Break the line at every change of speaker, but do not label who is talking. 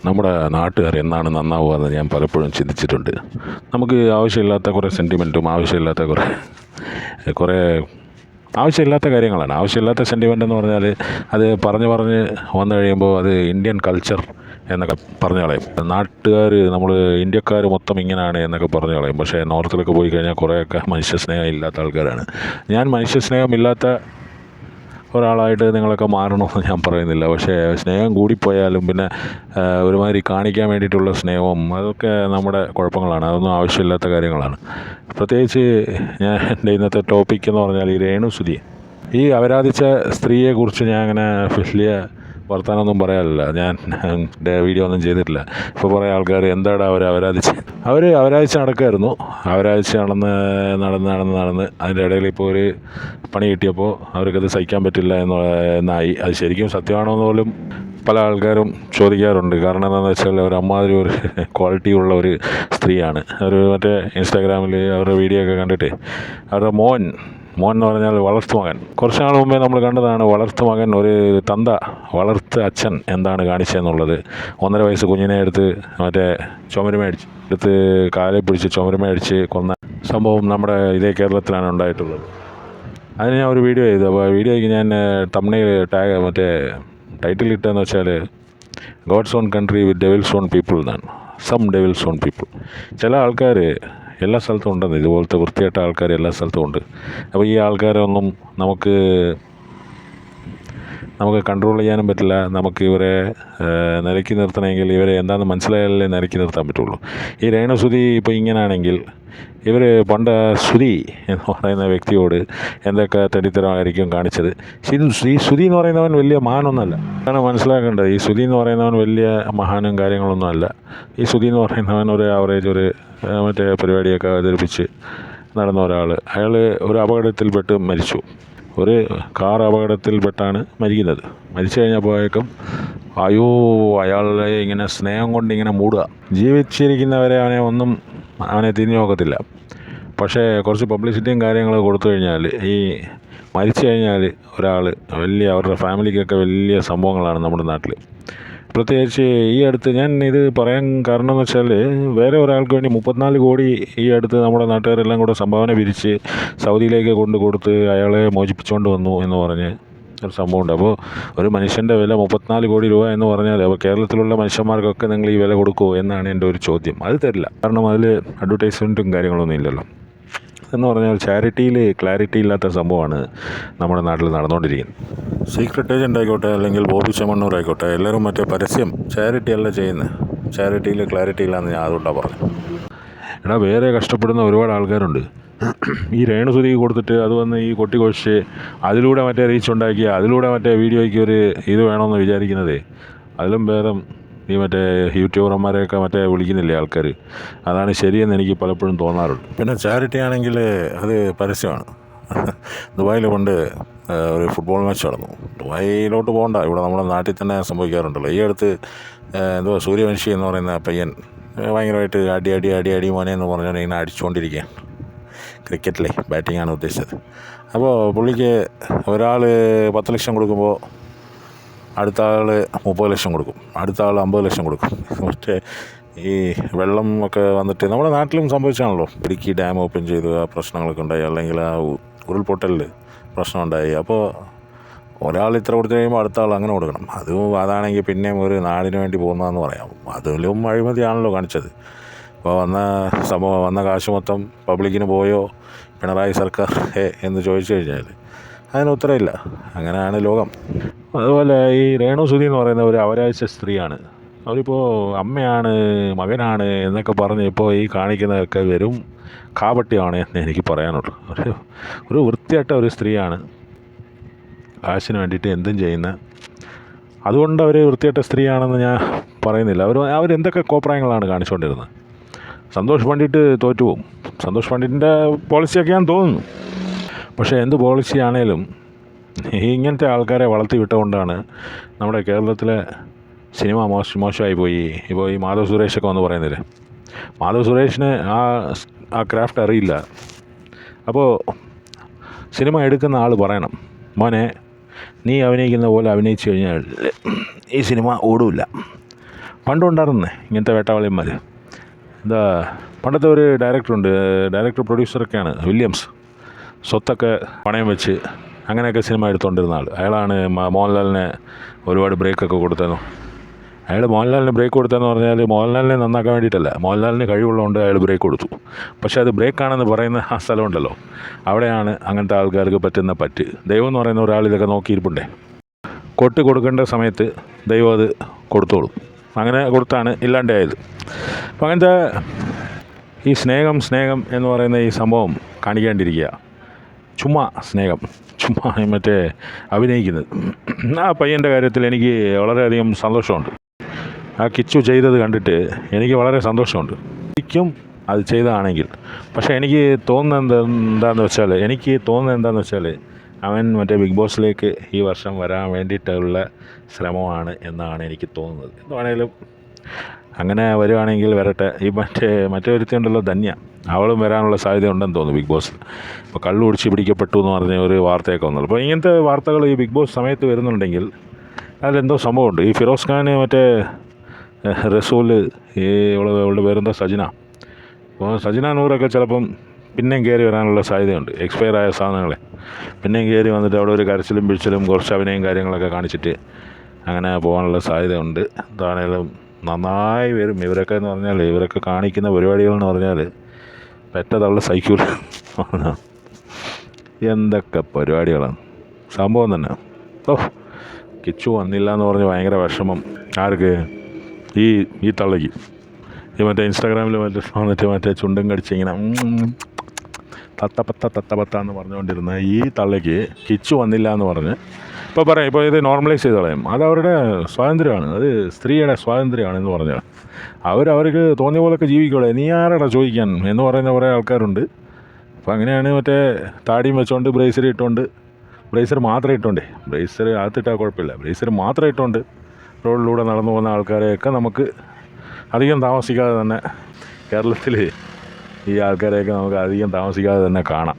നമ്മുടെ നാട്ടുകാർ എന്നാണ് നന്നാവുക എന്ന് ഞാൻ പലപ്പോഴും ചിന്തിച്ചിട്ടുണ്ട്. നമുക്ക് ആവശ്യമില്ലാത്ത കുറേ സെൻറ്റിമെൻറ്റും ആവശ്യമില്ലാത്ത കുറേ ആവശ്യമില്ലാത്ത കാര്യങ്ങളാണ്. ആവശ്യമില്ലാത്ത സെൻറ്റിമെൻ്റ് എന്ന് പറഞ്ഞാൽ അത് പറഞ്ഞ് വന്നു കഴിയുമ്പോൾ അത് ഇന്ത്യൻ കൾച്ചർ എന്നൊക്കെ പറഞ്ഞു കളയും. നാട്ടുകാർ നമ്മൾ ഇന്ത്യക്കാർ മൊത്തം ഇങ്ങനെയാണ് എന്നൊക്കെ പറഞ്ഞു കളയും. പക്ഷേ നോർത്തിലൊക്കെ പോയി കഴിഞ്ഞാൽ കുറേയൊക്കെ മനുഷ്യസ്നേഹം ഇല്ലാത്ത ആൾക്കാരാണ്. ഞാൻ മനുഷ്യസ്നേഹമില്ലാത്ത ഒരാളായിട്ട് നിങ്ങളൊക്കെ മാറണമെന്ന് ഞാൻ പറയുന്നില്ല. പക്ഷേ സ്നേഹം കൂടിപ്പോയാലും പിന്നെ ഒരുമാതിരി കാണിക്കാൻ വേണ്ടിയിട്ടുള്ള സ്നേഹവും അതൊക്കെ നമ്മുടെ കുഴപ്പങ്ങളാണ്. അതൊന്നും ആവശ്യമില്ലാത്ത കാര്യങ്ങളാണ്. പ്രത്യേകിച്ച് എൻ്റെ ഇന്നത്തെ ടോപ്പിക് എന്ന് പറഞ്ഞാൽ ഈ രേണുസുതി, ഈ അപരാധിച്ച സ്ത്രീയെക്കുറിച്ച് ഞാൻ അങ്ങനെ വലിയ വർത്തമാനമൊന്നും പറയാറില്ല. ഞാൻ വീഡിയോ ഒന്നും ചെയ്തിട്ടില്ല. ഇപ്പോൾ കുറേ ആൾക്കാർ എന്താടാ അവരാധിച്ച് നടക്കുമായിരുന്നു. അവരാധിച്ച് നടന്ന് അതിൻ്റെ ഇടയിൽ ഇപ്പോൾ ഒരു പണി കിട്ടിയപ്പോൾ അവർക്കത് സഹിക്കാൻ പറ്റില്ല എന്നായി. അത് ശരിക്കും സത്യമാണോ എന്ന് പോലും പല ആൾക്കാരും ചോദിക്കാറുണ്ട്. കാരണം എന്താണെന്ന് വെച്ചാൽ അവർ അമ്മാതിരി ഒരു ക്വാളിറ്റി ഉള്ള ഒരു സ്ത്രീയാണ്. അവർ മറ്റേ ഇൻസ്റ്റാഗ്രാമിൽ അവരുടെ വീഡിയോ ഒക്കെ കണ്ടിട്ട് അവരുടെ മോൻ എന്ന് പറഞ്ഞാൽ വളർത്തുമകൻ, കുറച്ച് നാൾ മുമ്പേ നമ്മൾ കണ്ടതാണ്. വളർത്തുമകൻ ഒരു വളർത്ത് അച്ഛൻ എന്താണ് കാണിച്ചതെന്നുള്ളത്. 1.5 വയസ്സ് കുഞ്ഞിനെ എടുത്ത് മറ്റേ എടുത്ത് കാലിൽ പിടിച്ച് ചുമരുമയടിച്ച് കൊന്ന സംഭവം നമ്മുടെ ഇതേ കേരളത്തിലാണ് ഉണ്ടായിട്ടുള്ളത്. അതിന് ഞാൻ ഒരു വീഡിയോ ചെയ്തു. അപ്പോൾ ആ വീഡിയോയ്ക്ക് ഞാൻ തംബ്നെയിൽ ടൈറ്റിൽ ഇട്ടതെന്ന് വെച്ചാൽ God's own country with devil's own people എന്നാണ്. Some devil's own people. ചില ആൾക്കാർ എല്ലാ സ്ഥലത്തും ഉണ്ടെന്ന്, ഇതുപോലത്തെ വൃത്തികെട്ട ആൾക്കാർ എല്ലാ സ്ഥലത്തും ഉണ്ട്. അപ്പോൾ ഈ ആൾക്കാരൊന്നും നമുക്ക് കൺട്രോൾ ചെയ്യാനും പറ്റില്ല. നമുക്ക് ഇവരെ നിലയ്ക്ക് നിർത്തണമെങ്കിൽ ഇവരെ എന്താണെന്ന് മനസ്സിലായാലേ നിലയ്ക്ക് നിർത്താൻ പറ്റുള്ളൂ. ഈ രേണുസുതി ഇപ്പോൾ ഇങ്ങനെയാണെങ്കിൽ ഇവർ പണ്ട് സുധി എന്ന് പറയുന്ന വ്യക്തിയോട് എന്തൊക്കെ തെണ്ടിത്തരമായിരിക്കും കാണിച്ചത്. ഈ സുധി എന്ന് പറയുന്നവൻ വലിയ മഹാനൊന്നുമല്ല. അതാണ് മനസ്സിലാക്കേണ്ടത്. ഈ സുധി എന്ന് പറയുന്നവൻ വലിയ മഹാനും കാര്യങ്ങളൊന്നും അല്ല. ഈ സുധി എന്ന് പറയുന്നവൻ ഒരു ആവറേജ് മറ്റേ പരിപാടിയൊക്കെ അവതരിപ്പിച്ച് നടന്ന ഒരാൾ. അയാൾ ഒരു അപകടത്തിൽപ്പെട്ട് മരിച്ചു. ഒരു കാർ അപകടത്തിൽപ്പെട്ടാണ് മരിക്കുന്നത്. മരിച്ചു കഴിഞ്ഞപ്പോഴേക്കും അയാളെ ഇങ്ങനെ സ്നേഹം കൊണ്ട് ഇങ്ങനെ മൂടുക. ജീവിച്ചിരിക്കുന്നവരെ അവനെ തിരിഞ്ഞു നോക്കത്തില്ല. പക്ഷേ കുറച്ച് പബ്ലിസിറ്റിയും കാര്യങ്ങളൊക്കെ കൊടുത്തു കഴിഞ്ഞാൽ ഈ മരിച്ചു കഴിഞ്ഞാൽ ഒരാൾ അവരുടെ ഫാമിലിക്കൊക്കെ വലിയ സംഭവങ്ങളാണ് നമ്മുടെ നാട്ടിൽ. പ്രത്യേകിച്ച് ഈ അടുത്ത് ഞാൻ ഇത് പറയാൻ കാരണം എന്ന് വെച്ചാൽ വേറെ ഒരാൾക്ക് വേണ്ടി 34 കോടി ഈ അടുത്ത് നമ്മുടെ നാട്ടുകാരെല്ലാം കൂടെ സംഭാവന പിരിച്ച് സൗദിയിലേക്ക് കൊടുത്ത് അയാളെ മോചിപ്പിച്ചുകൊണ്ട് വന്നു എന്ന് പറഞ്ഞ് ഒരു സംഭവമുണ്ട്. അപ്പോൾ ഒരു മനുഷ്യൻ്റെ വില 34 കോടി രൂപ എന്ന് പറഞ്ഞാൽ അപ്പോൾ കേരളത്തിലുള്ള മനുഷ്യന്മാർക്കൊക്കെ നിങ്ങൾ ഈ വില കൊടുക്കുമോ എന്നാണ് എൻ്റെ ഒരു ചോദ്യം. അത് തരില്ല. കാരണം അതിൽ അഡ്വർടൈസ്മെൻറ്റും കാര്യങ്ങളൊന്നും ഇല്ലല്ലോ. എന്ന് പറഞ്ഞാൽ ചാരിറ്റിയിൽ ക്ലാരിറ്റി ഇല്ലാത്ത സംഭവമാണ് നമ്മുടെ നാട്ടിൽ നടന്നുകൊണ്ടിരിക്കുന്നത്. സീക്രട്ട് ഏജൻ്റ് ആയിക്കോട്ടെ അല്ലെങ്കിൽ ബോബി ചെമ്മണ്ണൂർ ആയിക്കോട്ടെ, എല്ലാവരും മറ്റേ പരസ്യം ചാരിറ്റി അല്ല ചെയ്യുന്നത്. ചാരിറ്റിയിൽ ക്ലാരിറ്റി ഇല്ലാന്ന് ഞാൻ അതുകൊണ്ടാണ് പറഞ്ഞത്. വേറെ കഷ്ടപ്പെടുന്ന ഒരുപാട് ആൾക്കാരുണ്ട്. ഈ രേണുസുതി കൊടുത്തിട്ട് അത് വന്ന് ഈ കൊട്ടിക്കൊഴിച്ച് അതിലൂടെ മറ്റേ റീച്ച് ഉണ്ടാക്കി അതിലൂടെ മറ്റേ വീഡിയോയ്ക്ക് ഒരു ഇത് വേണമെന്ന് വിചാരിക്കുന്നത്. അതിലും ഭേദം ഈ മറ്റേ യൂട്യൂബർമാരെയൊക്കെ വിളിക്കുന്നില്ലേ ആൾക്കാർ, അതാണ് ശരിയെന്ന് എനിക്ക് പലപ്പോഴും തോന്നാറുണ്ട്. പിന്നെ ചാരിറ്റി ആണെങ്കിൽ അത് പരസ്യമാണ്. ദുബായിൽ പണ്ട് ഒരു ഫുട്ബോൾ മാച്ച് നടന്നു. ദുബായിലോട്ട് പോകണ്ട, ഇവിടെ നമ്മുടെ നാട്ടിൽ തന്നെ സംഭവിക്കാറുണ്ടല്ലോ. ഈ അടുത്ത് സൂര്യവംശി എന്ന് പറയുന്ന പയ്യൻ ഭയങ്കരമായിട്ട് അടി മോനെ എന്ന് പറഞ്ഞാൽ ഇങ്ങനെ അടിച്ചുകൊണ്ടിരിക്കുകയാണ്. ക്രിക്കറ്റിലെ ബാറ്റിങ്ങാണ് ഉദ്ദേശിച്ചത്. അപ്പോൾ പുള്ളിക്ക് ഒരാൾ 10 ലക്ഷം കൊടുക്കുമ്പോൾ അടുത്ത ആൾ 30 ലക്ഷം കൊടുക്കും, അടുത്ത ആൾ 50 ലക്ഷം കൊടുക്കും. മറ്റേ ഈ വെള്ളം ഒക്കെ വന്നിട്ട് നമ്മുടെ നാട്ടിലും സംഭവിച്ചാണല്ലോ. ഇടുക്കി ഡാം ഓപ്പൺ ചെയ്തു, ആ പ്രശ്നങ്ങളൊക്കെ ഉണ്ടായി. അല്ലെങ്കിൽ ആ ഉരുൾപൊട്ടലിൽ പ്രശ്നമുണ്ടായി. അപ്പോൾ ഒരാൾ ഇത്ര കൊടുത്തു കഴിയുമ്പോൾ അടുത്ത ആൾ അങ്ങനെ കൊടുക്കണം. അതാണെങ്കിൽ പിന്നെയും ഒരു നാടിന് വേണ്ടി പോകുന്നതെന്ന് പറയാം. അതിലും അഴിമതിയാണല്ലോ കാണിച്ചത്. അപ്പോൾ വന്ന കാശ് മൊത്തം പബ്ലിക്കിന് പോയോ പിണറായി സർക്കാർ എന്ന് ചോദിച്ചു കഴിഞ്ഞാൽ അതിന് ഉത്തരവില്ല. അങ്ങനെയാണ് ലോകം. അതുപോലെ ഈ രേണുസുതി എന്ന് പറയുന്ന ഒരു അവരാഴ്ച സ്ത്രീയാണ്. അവരിപ്പോൾ അമ്മയാണ് മകനാണ് എന്നൊക്കെ പറഞ്ഞ് ഇപ്പോൾ ഈ കാണിക്കുന്നതൊക്കെ വെറും കാപട്യമാണ് എന്ന് എനിക്ക് പറയാനുള്ളൂ. ഒരു വൃത്തിയായിട്ട ഒരു സ്ത്രീയാണ്. കാശിന് വേണ്ടിയിട്ട് എന്തും ചെയ്യുന്ന, അതുകൊണ്ട് അവർ വൃത്തിയായിട്ട സ്ത്രീയാണെന്ന് ഞാൻ പറയുന്നില്ല. അവരെന്തൊക്കെ കോപ്രായങ്ങളാണ് കാണിച്ചുകൊണ്ടിരുന്നത്. സന്തോഷ് പണ്ഡിറ്റ് തോറ്റുപോകും. സന്തോഷ് പണ്ഡിറ്റിൻ്റെ പോളിസിയൊക്കെയാണെന്ന് തോന്നുന്നു. പക്ഷേ എന്ത് പോളിസി ആണേലും ഇങ്ങനത്തെ ആൾക്കാരെ വളർത്തി വിട്ടുകൊണ്ടാണ് നമ്മുടെ കേരളത്തിലെ സിനിമ മോശമായി പോയി. ഇപ്പോൾ ഈ മാധവ് സുരേഷൊക്കെ വന്ന് പറയുന്നില്ലേ, മാധവ് സുരേഷിന് ആ ക്രാഫ്റ്റ് അറിയില്ല. അപ്പോൾ സിനിമ എടുക്കുന്ന ആൾ പറയണം, മോനെ നീ അഭിനയിക്കുന്ന പോലെ അഭിനയിച്ചു കഴിഞ്ഞാൽ ഈ സിനിമ ഓടില്ല. പണ്ടും ഉണ്ടായിരുന്നേ ഇങ്ങനത്തെ വേട്ടാവളിയന്മാർ. എന്താ പണ്ടത്തെ ഒരു ഡയറക്ടറുണ്ട്, ഡയറക്ടർ പ്രൊഡ്യൂസറൊക്കെയാണ്, വില്യംസ്. സ്വത്തൊക്കെ പണയം വെച്ച് അങ്ങനെയൊക്കെ സിനിമ എടുത്തുകൊണ്ടിരുന്ന ആൾ. അയാളാണ് മോഹൻലാലിനെ ഒരുപാട് ബ്രേക്കൊക്കെ കൊടുത്തതെന്നു. അയാൾ മോഹൻലാലിന് ബ്രേക്ക് കൊടുത്തതെന്ന് പറഞ്ഞാൽ മോഹൻലാലിനെ നന്നാക്കാൻ വേണ്ടിയിട്ടല്ല, മോഹൻലാലിന് കഴിവുള്ളതുകൊണ്ട് അയാൾ ബ്രേക്ക് കൊടുത്തു. പക്ഷേ അത് ബ്രേക്കാണെന്ന് പറയുന്ന ആ സ്ഥലമുണ്ടല്ലോ, അവിടെയാണ് അങ്ങനത്തെ ആൾക്കാർക്ക് പറ്റുന്ന പറ്റ്. ദൈവം എന്ന് പറയുന്ന ഒരാൾ ഇതൊക്കെ നോക്കിയിരിപ്പുണ്ടേ. കൊടുക്കേണ്ട സമയത്ത് ദൈവം അത് കൊടുത്തോളും. അങ്ങനെ കൊടുത്താണ് ഇല്ലാണ്ടായത്. അപ്പം അങ്ങനത്തെ ഈ സ്നേഹം എന്ന് പറയുന്ന ഈ സംഭവം കാണിക്കാണ്ടിരിക്കുക. ചുമ്മാ സ്നേഹം, ചുമ്മാ മറ്റേ അഭിനയിക്കുന്നത്. ആ പയ്യൻ്റെ കാര്യത്തിൽ എനിക്ക് വളരെയധികം സന്തോഷമുണ്ട്. ആ കിച്ചു ചെയ്തത് കണ്ടിട്ട് എനിക്ക് വളരെ സന്തോഷമുണ്ട്. ശരിക്കും അത് ചെയ്തതാണെങ്കിൽ. പക്ഷേ എനിക്ക് തോന്നുന്നത് എന്താണെന്ന് വെച്ചാൽ അവൻ മറ്റേ ബിഗ് ബോസിലേക്ക് ഈ വർഷം വരാൻ വേണ്ടിയിട്ടുള്ള ശ്രമമാണ് എന്നാണ് എനിക്ക് തോന്നുന്നത്. എന്താണേലും അങ്ങനെ വരുവാണെങ്കിൽ വരട്ടെ. ഈ മറ്റേ ഒരുത്തിയുണ്ടല്ലോ, ധന്യ, അവളും വരാനുള്ള സാധ്യത ഉണ്ടെന്ന് തോന്നുന്നു ബിഗ് ബോസിൽ. ഇപ്പോൾ കള്ളു കുടിച്ച് പിടിക്കപ്പെട്ടു എന്ന് പറഞ്ഞ ഒരു വാർത്തയൊക്കെ വന്നുള്ളൂ. അപ്പോൾ ഇങ്ങനത്തെ വാർത്തകൾ ഈ ബിഗ് ബോസ് സമയത്ത് വരുന്നുണ്ടെങ്കിൽ അതിലെന്തോ സംഭവമുണ്ട്. ഈ ഫിറോസ് ഖാൻ, മറ്റേ റസൂൽ, അവളുടെ പേരെന്താ, സജന. അപ്പോൾ സജന നൂറൊക്കെ ചിലപ്പം പിന്നെയും കയറി വരാനുള്ള സാധ്യതയുണ്ട്. എക്സ്പയർ ആയ സാധനങ്ങളെ പിന്നെയും കയറി വന്നിട്ട് അവിടെ ഒരു കരച്ചിലും പിടിച്ചിലും കുറച്ച് അഭിനയം കാര്യങ്ങളൊക്കെ കാണിച്ചിട്ട് അങ്ങനെ പോകാനുള്ള സാധ്യതയുണ്ട്. എന്താണേലും നന്നായി വരും ഇവരൊക്കെ എന്ന് പറഞ്ഞാൽ. ഇവരൊക്കെ കാണിക്കുന്ന പരിപാടികളെന്ന് പറഞ്ഞാൽ പെറ്റതള്ള സൈക്കിൾ എന്തൊക്കെ പരിപാടികളാണ് സംഭവം തന്നെ. കിച്ചു വന്നില്ല എന്ന് പറഞ്ഞ് ഭയങ്കര വിഷമം. ആർക്ക്? ഈ തള്ളയ്ക്ക്. ഈ മറ്റേ ഇൻസ്റ്റാഗ്രാമിൽ മറ്റേ ചുണ്ടും കടിച്ച് ഇങ്ങനെ തത്തപ്പത്ത എന്ന് പറഞ്ഞുകൊണ്ടിരുന്ന ഈ തള്ളയ്ക്ക് കിച്ചു വന്നില്ല എന്ന് പറഞ്ഞ് ഇപ്പോൾ ഇത് നോർമലൈസ് ചെയ്ത് കളയും. അത് അവരുടെ സ്വാതന്ത്ര്യമാണ്, അത് സ്ത്രീയുടെ സ്വാതന്ത്ര്യമാണെന്ന് പറഞ്ഞാൽ അവർക്ക് തോന്നിയ പോലൊക്കെ ജീവിക്കോളെ, നീ ആരാടാ ചോദിക്കാൻ എന്ന് പറയുന്ന കുറേ ആൾക്കാരുണ്ട്. അപ്പോൾ അങ്ങനെയാണ് മറ്റേ താടിയും വെച്ചോണ്ട് ബ്രേസർ മാത്രം ഇട്ടോണ്ടേ, ബ്രേസർ അകത്തിട്ടാൽ കുഴപ്പമില്ല, ബ്രേസർ മാത്രം ഇട്ടുകൊണ്ട് റോഡിലൂടെ നടന്നു പോകുന്ന ആൾക്കാരെയൊക്കെ നമുക്ക് അധികം താമസിക്കാതെ തന്നെ കേരളത്തിൽ ഈ ആൾക്കാരെയൊക്കെ നമുക്ക് അധികം താമസിക്കാതെ തന്നെ കാണാം.